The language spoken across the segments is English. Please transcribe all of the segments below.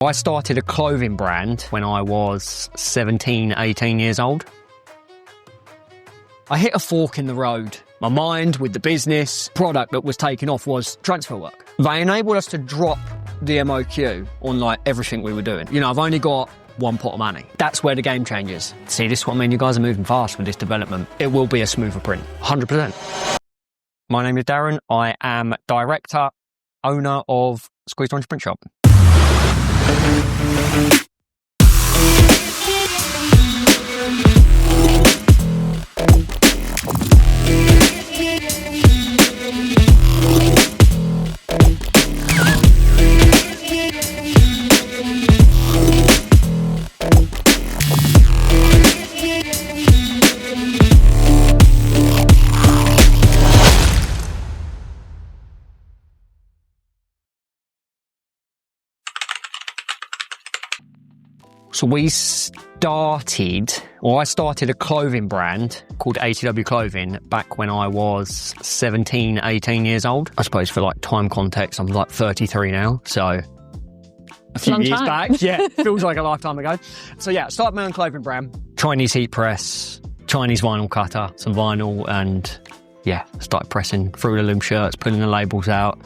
I started a clothing brand when I was 17, 18 years old. I hit a fork in the road. My mind with the business product that was taking off was transfer work. They enabled us to drop the MOQ on like everything we were doing. You know, I've only got one pot of money. That's where the game changes. See, this is what I mean. You guys are moving fast with this development. It will be a smoother print, 100%. My name is Darren. I am director, owner of Squeeze Orange Print Shop. So I started a clothing brand called ATW Clothing back when I was 17, 18 years old. I suppose for like time context, I'm like 33 now. So a few years back. Yeah, feels like a lifetime ago. So yeah, started my own clothing brand. Chinese heat press, Chinese vinyl cutter, some vinyl, and yeah, started pressing through the loom shirts, pulling the labels out,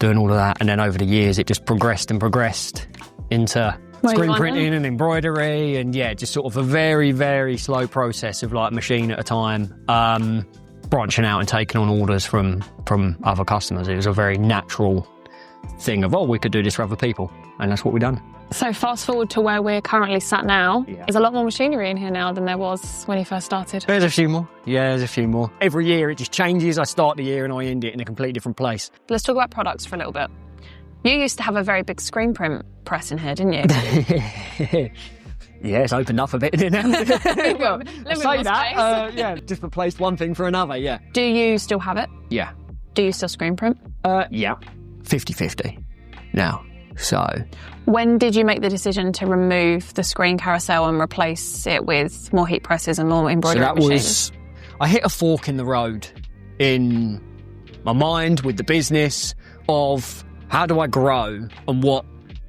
doing all of that. And then over the years, it just progressed into screen printing and embroidery, and yeah, just sort of a very, very slow process of like machine at a time, branching out and taking on orders from other customers. It was a very natural thing of, oh, we could do this for other people, and that's what we've done. So fast forward to where we're currently sat now, There's a lot more machinery in here now than there was when you first started. There's a few more. Yeah, there's a few more. Every year it just changes. I start the year and I end it in a completely different place. Let's talk about products for a little bit. You used to have a very big screen print press in here, didn't you? Yeah, it's opened up a bit, didn't it? Well, yeah, just replaced one thing for another, yeah. Do you still have it? Yeah. Do you still screen print? Yeah, 50-50 now, so. When did you make the decision to remove the screen carousel and replace it with more heat presses and more embroidery machines? I hit a fork in the road in my mind with the business of, how do I grow and what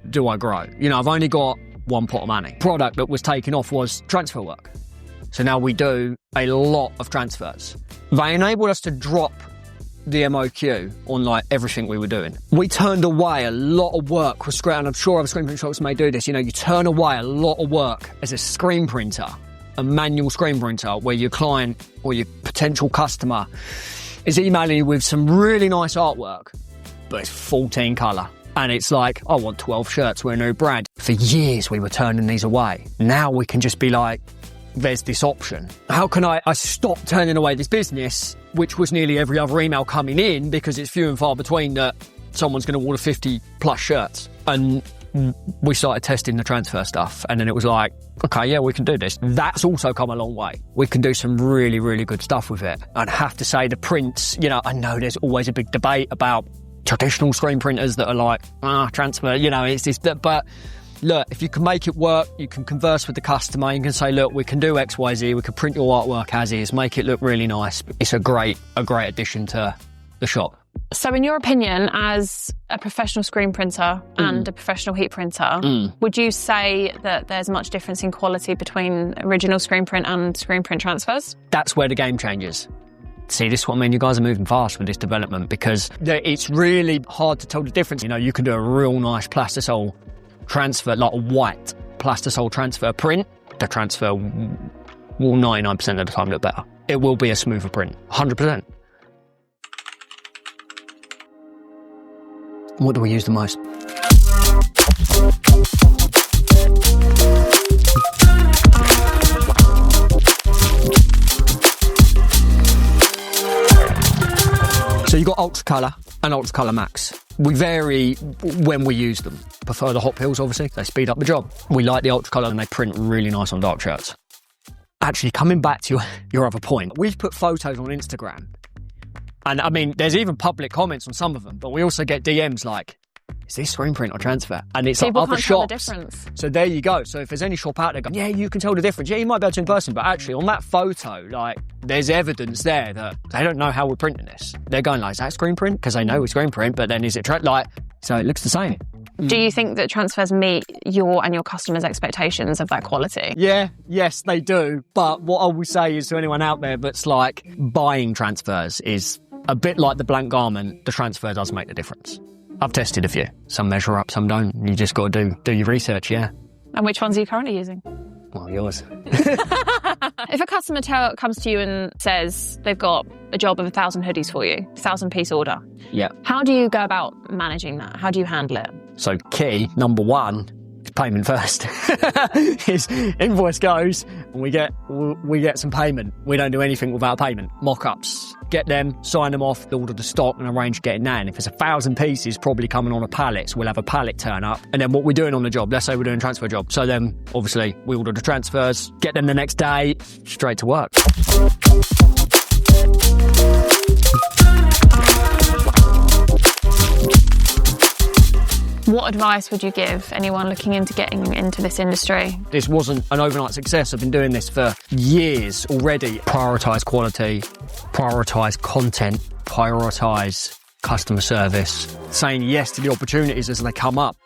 do I grow? You know, I've only got one pot of money. Product that was taking off was transfer work. So now we do a lot of transfers. They enabled us to drop the MOQ on like everything we were doing. We turned away a lot of work with screen, and I'm sure other screen print shops may do this. You know, you turn away a lot of work as a screen printer, a manual screen printer, where your client or your potential customer is emailing you with some really nice artwork, but it's 14 colour. And it's like, I want 12 shirts, we're a new brand. For years we were turning these away. Now we can just be like, there's this option. How can I stop turning away this business, which was nearly every other email coming in, because it's few and far between that someone's going to order 50 plus shirts. And we started testing the transfer stuff, and then it was like, okay, yeah, we can do this. That's also come a long way. We can do some really, really good stuff with it. I'd have to say the prints, you know, I know there's always a big debate about traditional screen printers that are like, transfer, you know, it's this, but look, if you can make it work, you can converse with the customer, you can say, look, we can do X, Y, Z, we can print your artwork as is, make it look really nice. It's a great addition to the shop. So in your opinion, as a professional screen printer and a professional heat printer, would you say that there's much difference in quality between original screen print and screen print transfers? That's where the game changes. See, this is what I mean. You guys are moving fast with this development, because it's really hard to tell the difference. You know, you can do a real nice plastisol transfer, like a white plastisol transfer print. The transfer will 99% of the time look better. It will be a smoother print, 100%. What do we use the most? So you've got Ultra Colour and Ultra Colour Max. We vary when we use them. Prefer the hot pills, obviously. They speed up the job. We like the Ultra Colour and they print really nice on dark shirts. Actually, coming back to your other point, we've put photos on Instagram. And I mean, there's even public comments on some of them, but we also get DMs like, is this screen print or transfer? And it's like other shops. Tell the difference. So there you go. So if there's any shop out there going, yeah, you can tell the difference. Yeah, you might be able to in person, but actually on that photo, like, there's evidence there that they don't know how we're printing this. They're going like, is that screen print? Because they know it's screen print, but then is it so it looks the same. Do you think that transfers meet your and your customers' expectations of that quality? Yes, they do. But what I will say is to anyone out there that's like buying transfers is a bit like the blank garment, the transfer does make the difference. I've tested a few. Some measure up, some don't. You just got to do your research, yeah. And which ones are you currently using? Well, yours. If a customer comes to you and says they've got a job of 1,000 hoodies for you, 1,000-piece order. Yeah. How do you go about managing that? How do you handle it? So key, number one, is payment first. His invoice goes and we get some payment. We don't do anything without payment. Mock-ups. Get them, sign them off, order the stock and arrange getting that. And if it's 1,000 pieces probably coming on a pallet, so we'll have a pallet turn up. And then what we're doing on the job, let's say we're doing a transfer job. So then obviously we order the transfers, get them the next day, straight to work. What advice would you give anyone looking into getting into this industry? This wasn't an overnight success. I've been doing this for years already. Prioritise quality, prioritise content, prioritise customer service, saying yes to the opportunities as they come up.